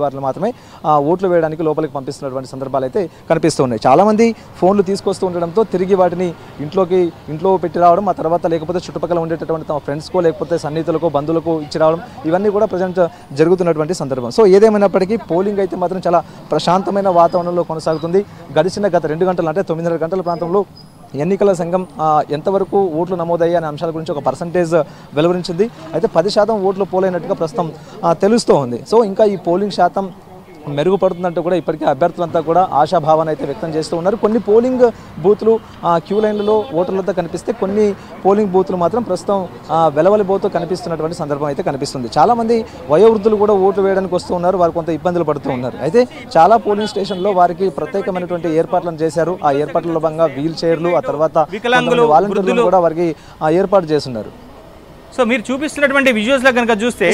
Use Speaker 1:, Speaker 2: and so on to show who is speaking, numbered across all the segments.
Speaker 1: వారిని మాత్రమే ఓట్లు వేయడానికి లోపలికి పంపిస్తున్నటువంటి సందర్భాలు అయితే కనిపిస్తూ ఉన్నాయి. చాలామంది ఫోన్లు తీసుకొస్తూ ఉండడంతో తిరిగి వాటిని ఇంట్లో పెట్టి రావడం, ఆ తర్వాత లేకపోతే చుట్టుపక్కల ఉండేటటువంటి తమ ఫ్రెండ్స్కో లేకపోతే సన్నిహితులకో బంధువులకు ఇచ్చి రావడం, ఇవన్నీ కూడా ప్రజెంట్ జరుగుతున్నటువంటి సందర్భం. సో ఏదేమైనప్పటికీ పోలింగ్ అయితే మాత్రం చాలా ప్రశాంతమైన వాతావరణంలో కొనసాగుతుంది. గత 2 గంటలు అంటే 9:30 గంటల ప్రాంతంలో ఎన్నికల సంఘం ఎంతవరకు ఓట్లు నమోదయ్యాయి అనే అంశాల గురించి ఒక పర్సంటేజ్ వెలువరించింది. అయితే 10% ఓట్లు పోలైనట్టుగా ప్రస్తుతం తెలుస్తూ ఉంది. సో ఇంకా ఈ పోలింగ్ శాతం మెరుగుపడుతుందంటూ కూడా ఇప్పటికే అభ్యర్థులంతా కూడా ఆశాభావాన్ని అయితే వ్యక్తం చేస్తూ ఉన్నారు. కొన్ని పోలింగ్ బూత్లు క్యూ లైన్లలో ఓటర్లతో కనిపిస్తే కొన్ని పోలింగ్ బూత్లు మాత్రం ప్రస్తుతం వెలవలిబోతూ కనిపిస్తున్నటువంటి సందర్భం అయితే కనిపిస్తుంది. చాలామంది వయోవృద్ధులు కూడా ఓట్లు వేయడానికి వస్తూ ఉన్నారు. వారు కొంత ఇబ్బందులు పడుతూ ఉన్నారు. అయితే చాలా పోలింగ్ స్టేషన్లో వారికి ప్రత్యేకమైనటువంటి ఏర్పాట్లను చేశారు. ఆ ఏర్పాట్లలో భాగంగా వీల్ చైర్లు, ఆ తర్వాత వాలంటీర్లు కూడా వారికి ఏర్పాటు చేస్తున్నారు.
Speaker 2: సో మీరు చూపిస్తున్నటువంటి విజువల్స్లో కనుక చూస్తే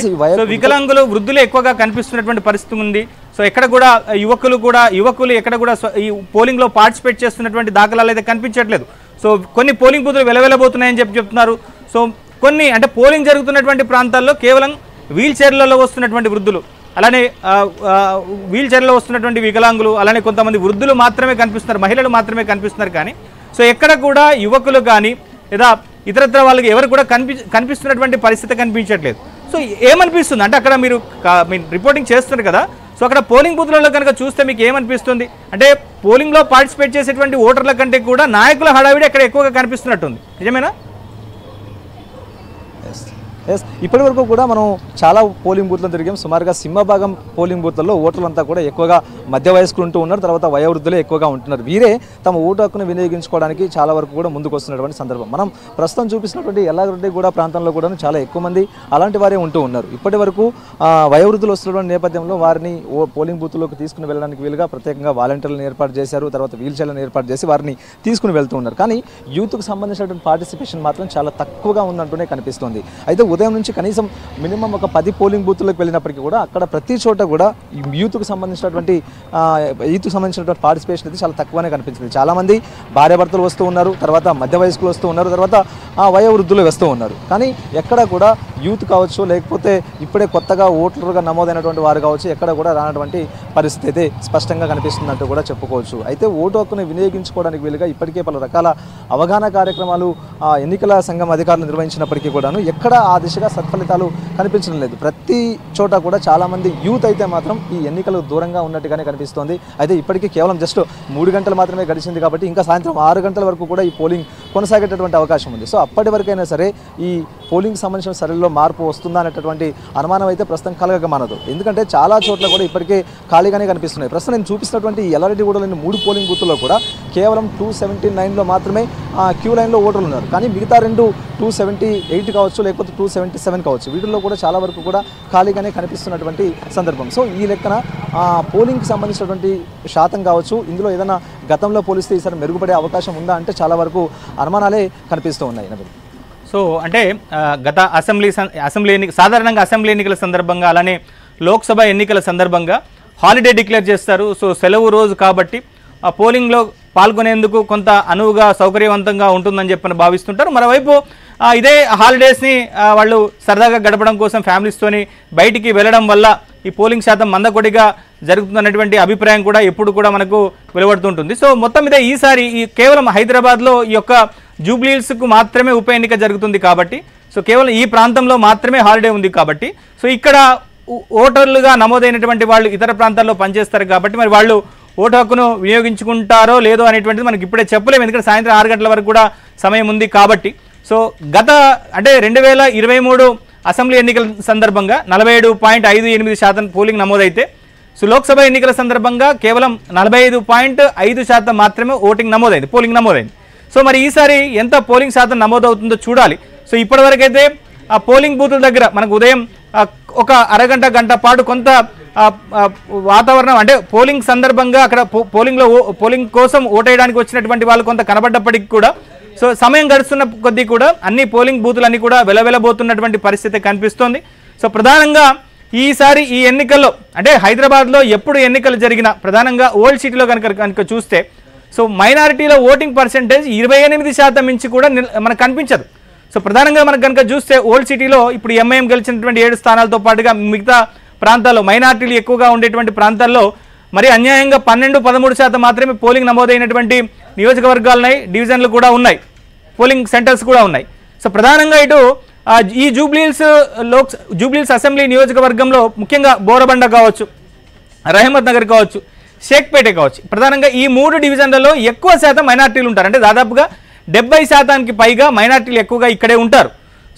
Speaker 2: వికలాంగులు వృద్ధులు ఎక్కువగా కనిపిస్తున్నటువంటి పరిస్థితి ఉంది. సో ఎక్కడ కూడా యువకులు ఎక్కడ కూడా ఈ పోలింగ్లో పార్టిసిపేట్ చేస్తున్నటువంటి దాఖలాలు అయితే కనిపించట్లేదు. సో కొన్ని పోలింగ్ బూతులు వెలవెలబోతున్నాయని చెప్తున్నారు. సో కొన్ని అంటే పోలింగ్ జరుగుతున్నటువంటి ప్రాంతాల్లో కేవలం వీల్ చైర్లలో వస్తున్నటువంటి వృద్ధులు, అలానే వీల్ చైర్లో వస్తున్నటువంటి వికలాంగులు, అలానే కొంతమంది వృద్ధులు మాత్రమే కనిపిస్తున్నారు, మహిళలు మాత్రమే కనిపిస్తున్నారు. కానీ సో ఎక్కడ కూడా యువకులు కానీ లేదా ఇతరత్ర వాళ్ళకి ఎవరు కూడా కనిపిస్తున్నటువంటి పరిస్థితి కనిపించట్లేదు. సో ఏమనిపిస్తుంది అంటే అక్కడ మీరు రిపోర్టింగ్ చేస్తున్నారు కదా, సో అక్కడ పోలింగ్ బూత్లలో కనుక చూస్తే మీకు ఏమనిపిస్తుంది అంటే పోలింగ్లో పార్టిసిపేట్ చేసేటువంటి ఓటర్ల కంటే కూడా నాయకుల హడావిడి అక్కడ ఎక్కువగా కనిపిస్తున్నట్టుంది, నిజమేనా?
Speaker 1: ఇప్పటి వరకు కూడా మనం చాలా పోలింగ్ బూత్లను తిరిగాం. సుమారుగా సింహభాగం పోలింగ్ బూత్లలో ఓటర్లంతా కూడా ఎక్కువగా మధ్య వయస్కులు ఉంటూ ఉన్నారు. తర్వాత వయోవృద్ధులే ఎక్కువగా ఉంటున్నారు. వీరే తమ ఓటు హక్కును వినియోగించుకోవడానికి చాలా వరకు కూడా ముందుకు వస్తున్నటువంటి సందర్భం. మనం ప్రస్తుతం చూపిస్తున్నటువంటి ఎల్లారెడ్డి కూడా ప్రాంతంలో కూడా చాలా ఎక్కువ మంది అలాంటి వారే ఉంటూ ఉన్నారు. ఇప్పటి వరకు వయోవృద్ధులు వస్తున్నటువంటి నేపథ్యంలో వారిని పోలింగ్ బూత్లోకి తీసుకుని వెళ్ళడానికి వీలుగా ప్రత్యేకంగా వాలంటీర్లను ఏర్పాటు చేశారు. తర్వాత వీల్ చైర్లను ఏర్పాటు చేసి వారిని తీసుకుని వెళ్తూ ఉన్నారు. కానీ యూత్కు సంబంధించినటువంటి పార్టిసిపేషన్ మాత్రం చాలా తక్కువగా ఉందంటూనే కనిపిస్తుంది. అయితే ఉదయం నుంచి కనీసం మినిమం ఒక 10 పోలింగ్ బూత్లకు వెళ్ళినప్పటికీ కూడా అక్కడ ప్రతి చోట కూడా యూత్కు సంబంధించినటువంటి పార్టిసిపేషన్ అయితే చాలా తక్కువనే కనిపించింది. చాలామంది భార్యాభర్తలు వస్తూ ఉన్నారు, తర్వాత మధ్య వయస్కులు వస్తూ ఉన్నారు, తర్వాత వయోవృద్ధులు వస్తూ ఉన్నారు. కానీ ఎక్కడ కూడా యూత్ కావచ్చు లేకపోతే ఇప్పుడే కొత్తగా ఓటర్లుగా నమోదైనటువంటి వారు కావచ్చు ఎక్కడ కూడా రానటువంటి పరిస్థితి అయితే స్పష్టంగా కనిపిస్తుందంటూ కూడా చెప్పుకోవచ్చు. అయితే ఓటు హక్కును వినియోగించుకోవడానికి వీలుగా ఇప్పటికే పలు రకాల అవగాహన కార్యక్రమాలు ఎన్నికల సంఘం అధికారులు నిర్వహించినప్పటికీ కూడాను ఎక్కడ ఆ దిశగా సత్ఫలితాలు కనిపించడం లేదు. ప్రతి చోట కూడా చాలామంది యూత్ అయితే మాత్రం ఈ ఎన్నికలు దూరంగా ఉన్నట్టుగానే కనిపిస్తోంది. అయితే ఇప్పటికీ కేవలం జస్ట్ 3 గంటలు మాత్రమే గడిచింది కాబట్టి ఇంకా సాయంత్రం 6 గంటల వరకు కూడా ఈ పోలింగ్ కొనసాగేటటువంటి అవకాశం ఉంది. సో అప్పటి వరకైనా సరే ఈ పోలింగ్ సంబంధించిన సరళిలో మార్పు వస్తుందా అనేటటువంటి అనుమానం అయితే ప్రస్తుతం కలగమానదు. ఎందుకంటే చాలా చోట్ల కూడా ఇప్పటికే ఖాళీగానే కనిపిస్తున్నాయి. ప్రస్తుతం నేను చూపిస్తున్నటువంటి ఎల్లారెడ్డిగూడలోని 3 పోలింగ్ బూత్లో కూడా కేవలం 279లో మాత్రమే క్యూ లైన్లో ఓటర్లు ఉన్నారు. కానీ మిగతా 278 కావచ్చు లేకపోతే 277 కావచ్చు, వీటిల్లో కూడా చాలా వరకు కూడా ఖాళీగానే కనిపిస్తున్నటువంటి సందర్భం. సో ఈ లెక్కన పోలింగ్కి సంబంధించినటువంటి శాతం కావచ్చు ఇందులో ఏదైనా గతంలో పోలిస్తే ఈసారి మెరుగుపడే అవకాశం ఉందా అంటే చాలా వరకు అనుమానాలే కనిపిస్తూ ఉన్నాయి.
Speaker 2: సో అంటే గత సాధారణంగా అసెంబ్లీ ఎన్నికల సందర్భంగా అలానే లోక్సభ ఎన్నికల సందర్భంగా హాలిడే డిక్లేర్ చేస్తారు. సో సెలవు రోజు కాబట్టి ఆ పోలింగ్లో పాల్గొనేందుకు కొంత అనువుగా సౌకర్యవంతంగా ఉంటుందని చెప్పని భావిస్తుంటారు. మరోవైపు ఇదే హాలిడేస్ని వాళ్ళు సరదాగా గడపడం కోసం ఫ్యామిలీస్తోని బయటికి వెళ్ళడం వల్ల ఈ పోలింగ్ శాతం మందకొడిగా జరుగుతున్నటువంటి అభిప్రాయం కూడా ఎప్పుడు కూడా మనకు వెలువడుతుంటుంది. సో మొత్తం మీద ఈసారి కేవలం హైదరాబాద్లో ఈ యొక్క జూబ్లీ హిల్స్కు మాత్రమే ఉప ఎన్నిక జరుగుతుంది కాబట్టి, సో కేవలం ఈ ప్రాంతంలో మాత్రమే హాలిడే ఉంది కాబట్టి, సో ఇక్కడ ఓటర్లుగా నమోదైనటువంటి వాళ్ళు ఇతర ప్రాంతాల్లో పనిచేస్తారు కాబట్టి మరి వాళ్ళు ఓటు హక్కును వినియోగించుకుంటారో లేదో అనేటువంటిది మనకి ఇప్పుడే చెప్పలేము. ఎందుకంటే సాయంత్రం 6 గంటల వరకు కూడా సమయం ఉంది కాబట్టి. సో గత అంటే 2023 అసెంబ్లీ ఎన్నికల సందర్భంగా 47.58% పోలింగ్ నమోదైతే, సో లోక్సభ ఎన్నికల సందర్భంగా కేవలం 45.5% మాత్రమే పోలింగ్ నమోదైంది. సో మరి ఈసారి ఎంత పోలింగ్ శాతం నమోదవుతుందో చూడాలి. సో ఇప్పటివరకైతే ఆ పోలింగ్ బూతుల దగ్గర మనకు ఉదయం ఒక అరగంట గంట పాటు కొంత వాతావరణం అంటే పోలింగ్ సందర్భంగా అక్కడ పోలింగ్ కోసం ఓటేయడానికి వచ్చినటువంటి వాళ్ళు కొంత కనబడ్డప్పటికీ కూడా సో సమయం గడుస్తున్న కొద్దీ కూడా అన్ని పోలింగ్ బూతులన్నీ కూడా వెలవెలబోతున్నటువంటి పరిస్థితి కనిపిస్తోంది. సో ప్రధానంగా ఈసారి ఈ ఎన్నికల్లో అంటే హైదరాబాద్లో ఎప్పుడు ఎన్నికలు జరిగినా ప్రధానంగా ఓల్డ్ సిటీలో కనుక చూస్తే సో మైనారిటీలో ఓటింగ్ పర్సెంటేజ్ 28% మించి కూడా మనకు కనిపించదు. సో ప్రధానంగా మనకు కనుక చూస్తే ఓల్డ్ సిటీలో ఇప్పుడు ఎంఐఎం గెలిచినటువంటి 7 స్థానాలతో పాటుగా మిగతా ప్రాంతాల్లో మైనార్టీలు ఎక్కువగా ఉండేటువంటి ప్రాంతాల్లో మరి అన్యాయంగా 12-13% మాత్రమే పోలింగ్ నమోదైనటువంటి నియోజకవర్గాలు ఉన్నాయి, డివిజన్లు కూడా ఉన్నాయి, పోలింగ్ సెంటర్స్ కూడా ఉన్నాయి. సో ప్రధానంగా ఇటు ఈ జూబ్లీహిల్స్ అసెంబ్లీ నియోజకవర్గంలో ముఖ్యంగా బోరబండ కావచ్చు, రహమత్ నగర్ కావచ్చు, షేక్పేట కావచ్చు, ప్రధానంగా ఈ 3 డివిజన్లలో ఎక్కువ శాతం మైనార్టీలు ఉంటారు. అంటే దాదాపుగా 70% పైగా మైనార్టీలు ఎక్కువగా ఇక్కడే ఉంటారు.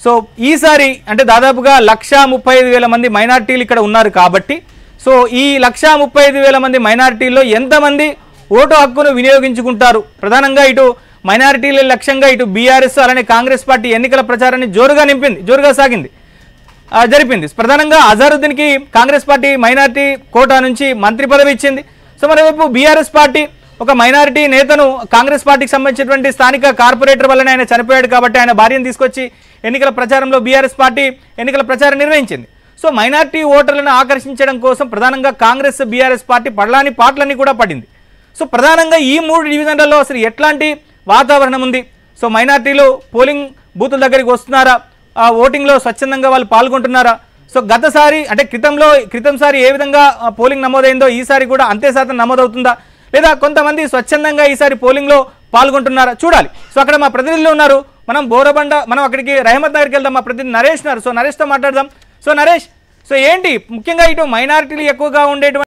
Speaker 2: సో ఈసారి అంటే దాదాపుగా 135,000 మంది మైనార్టీలు ఇక్కడ ఉన్నారు కాబట్టి సో ఈ 135,000 మంది మైనార్టీల్లో ఎంతమంది ఓటు హక్కును వినియోగించుకుంటారు? ప్రధానంగా ఇటు మైనారిటీల లక్ష్యంగా ఇటు బీఆర్ఎస్ అలానే కాంగ్రెస్ పార్టీ ఎన్నికల ప్రచారాన్ని జోరుగా జరిపింది. ప్రధానంగా అజారుద్దీన్కి కాంగ్రెస్ పార్టీ మైనారిటీ కోటా నుంచి మంత్రి పదవి ఇచ్చింది. సో మరోవైపు బీఆర్ఎస్ పార్టీ ఒక మైనారిటీ నేతను కాంగ్రెస్ పార్టీకి సంబంధించినటువంటి స్థానిక కార్పొరేటర్ వల్లనే ఆయన చనిపోయాడు కాబట్టి ఆయన భార్యను తీసుకొచ్చి ఎన్నికల ప్రచారంలో బీఆర్ఎస్ పార్టీ ఎన్నికల ప్రచారం నిర్వహించింది. సో మైనారిటీ ఓటర్లను ఆకర్షించడం కోసం ప్రధానంగా కాంగ్రెస్ బీఆర్ఎస్ పార్టీ పాటలన్నీ కూడా పడింది. సో ప్రధానంగా ఈ 3 డివిజన్లలో అసలు ఎట్లాంటి వాతావరణం ఉంది? సో మైనారిటీలు పోలింగ్ బూతుల దగ్గరికి వస్తున్నారా? ఓటింగ్లో స్వచ్ఛందంగా వాళ్ళు పాల్గొంటున్నారా? సో గతసారి అంటే క్రితంసారి ఏ విధంగా పోలింగ్ నమోదైందో ఈసారి కూడా అంతే శాతం నమోదవుతుందా, లేదా కొంతమంది స్వచ్ఛందంగా ఈసారి పోలింగ్లో పాల్గొంటున్నారా చూడాలి. సో అక్కడ మా ప్రతినిధులు ఉన్నారు, మనం అక్కడికి రహమత్ నగర్కి వెళ్దాం. మా ప్రతినిధి నరేష్ ఉన్నారు. సో నరేష్తో మాట్లాడదాం. సో నరేష్, సో ఏంటి ముఖ్యంగా ఇటు మైనారిటీలు ఎక్కువగా ఉండేటువంటి